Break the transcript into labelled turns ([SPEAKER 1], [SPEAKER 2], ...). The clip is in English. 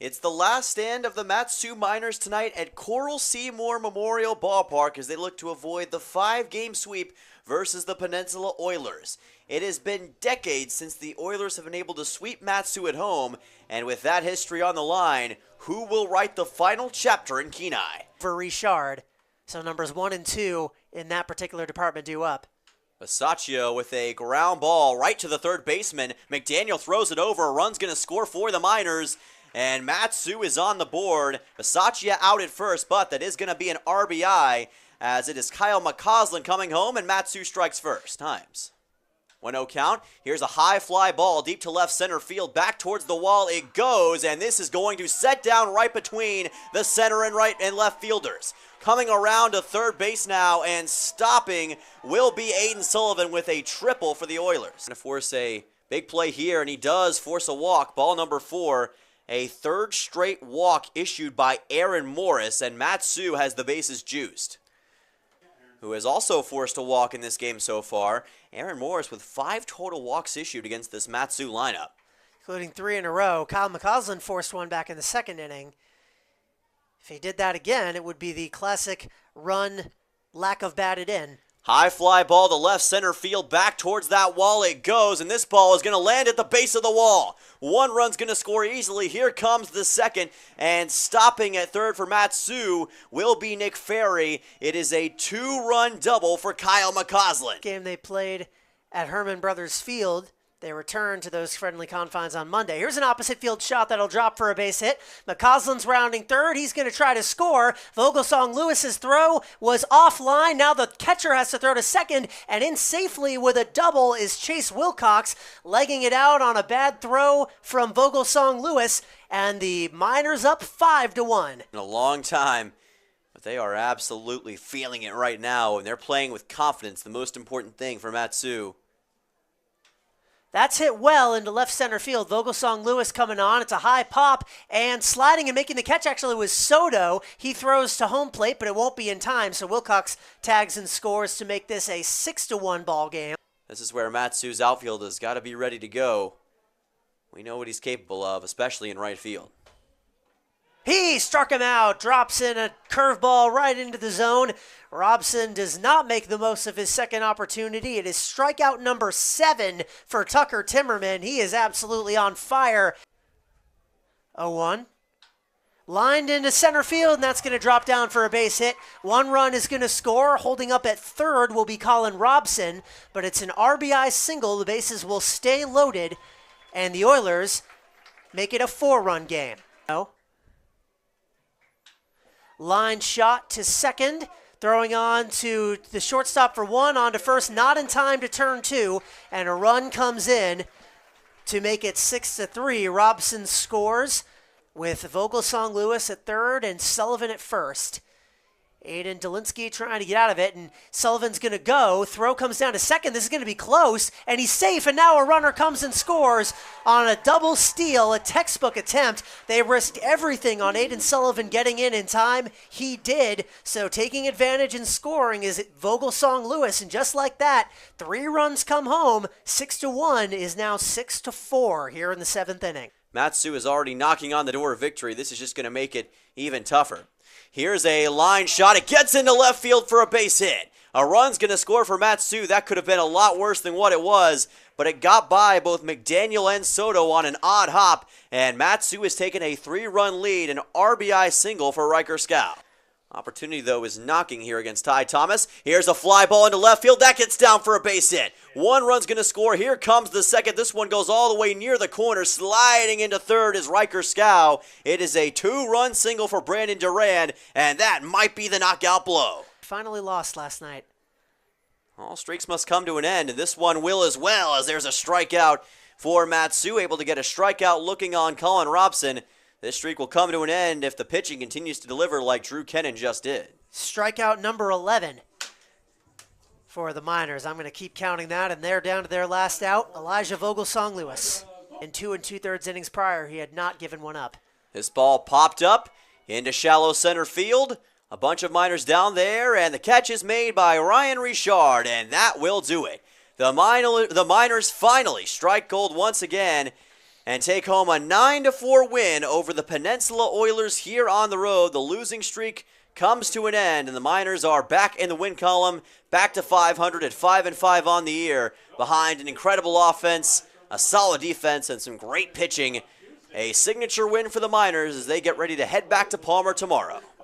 [SPEAKER 1] It's the last stand of the Mat-Su Miners tonight at Coral Seymour Memorial Ballpark as they look to avoid the 5-game sweep versus the Peninsula Oilers. It has been decades since the Oilers have been able to sweep Mat-Su at home, and with that history on the line, who will write the final chapter in Kenai?
[SPEAKER 2] For Richard, so numbers 1 and 2 in that particular department due up.
[SPEAKER 1] Bisaccia with a ground ball right to the third baseman. McDaniel throws it over. A run's going to score for the Miners. And Mat-Su is on the board. Bisaccia out at first, but that is going to be an RBI as it is Kyle McCausland coming home, and Mat-Su strikes first. Times 1-0 count. Here's a high fly ball deep to left center field. Back towards the wall it goes, and this is going to set down right between the center and right and left fielders. Coming around to third base now and stopping will be Aiden Sullivan with a triple for the Oilers. Going to force a big play here, and he does force a walk. Ball number 4. A third straight walk issued by Aaron Morris, and Mat-Su has the bases juiced. Who has also forced a walk in this game so far. Aaron Morris with 5 total walks issued against this Mat-Su lineup.
[SPEAKER 2] Including 3 in a row. Kyle McCausland forced one back in the second inning. If he did that again, it would be the classic run, lack of batted in.
[SPEAKER 1] High fly ball to left center field, back towards that wall it goes, and this ball is going to land at the base of the wall. One run's going to score easily. Here comes the second, and stopping at third for Mat-Su will be Nick Ferry. It is a 2-run double for Kyle McCausland.
[SPEAKER 2] Game they played at Herman Brothers Field. They return to those friendly confines on Monday. Here's an opposite field shot that'll drop for a base hit. McCausland's rounding third. He's going to try to score. Vogelsong Lewis's throw was offline. Now the catcher has to throw to second, and in safely with a double is Chase Wilcox, legging it out on a bad throw from Vogelsong Lewis, and the Miners up 5-1.
[SPEAKER 1] In a long time, but they are absolutely feeling it right now, and they're playing with confidence, the most important thing for Mat-Su.
[SPEAKER 2] That's hit well into left center field. Vogelsong Lewis coming on. It's a high pop, and sliding and making the catch actually was Soto. He throws to home plate, but it won't be in time, so Wilcox tags and scores to make this a 6-1 ball game.
[SPEAKER 1] This is where Mat-Su's outfield has got to be ready to go. We know what he's capable of, especially in right field.
[SPEAKER 2] He struck him out, drops in a curveball right into the zone. Robson does not make the most of his second opportunity. It is strikeout number 7 for Tucker Timmerman. He is absolutely on fire. 0-1. Lined into center field, and that's going to drop down for a base hit. 1 run is going to score. Holding up at third will be Colin Robson, but it's an RBI single. The bases will stay loaded, and the Oilers make it a 4-run game. Line shot to second, throwing on to the shortstop for 1, on to first, not in time to turn 2, and a run comes in to make it 6-3. Robson scores with Vogelsong Lewis at third and Sullivan at first. Aiden Dolinsky trying to get out of it, and Sullivan's going to go. Throw comes down to second. This is going to be close, and he's safe, and now a runner comes and scores on a double steal, a textbook attempt. They risked everything on Aiden Sullivan getting in time. He did, so taking advantage and scoring is Vogelsong Lewis, and just like that, 3 runs come home. 6-1 is now 6-4 here in the 7th inning.
[SPEAKER 1] Mat-Su is already knocking on the door of victory. This is just going to make it even tougher. Here's a line shot. It gets into left field for a base hit. A run's going to score for Mat-Su. That could have been a lot worse than what it was, but it got by both McDaniel and Soto on an odd hop, and Mat-Su has taken a 3-run lead, an RBI single for Riker Scow. Opportunity, though, is knocking here against Ty Thomas. Here's a fly ball into left field. That gets down for a base hit. 1 run's going to score. Here comes the second. This one goes all the way near the corner. Sliding into third is Riker Scow. It is a 2-run single for Brandon Duran, and that might be the knockout blow.
[SPEAKER 2] Finally lost last night.
[SPEAKER 1] All streaks must come to an end, and this one will as well, as there's a strikeout for Mat-Su, able to get a strikeout looking on Colin Robson. This streak will come to an end if the pitching continues to deliver like Drew Kennan just did.
[SPEAKER 2] Strikeout number 11 for the Miners. I'm going to keep counting that, and they're down to their last out. Elijah Vogelsong Lewis. In 2 2/3 innings prior, he had not given one up.
[SPEAKER 1] This ball popped up into shallow center field. A bunch of Miners down there, and the catch is made by Ryan Richard, and that will do it. The Miners finally strike gold once again, and take home a 9-4 win over the Peninsula Oilers here on the road. The losing streak comes to an end, and the Miners are back in the win column, back to 500 at 5-5 on the year, behind an incredible offense, a solid defense, and some great pitching. A signature win for the Miners as they get ready to head back to Palmer tomorrow.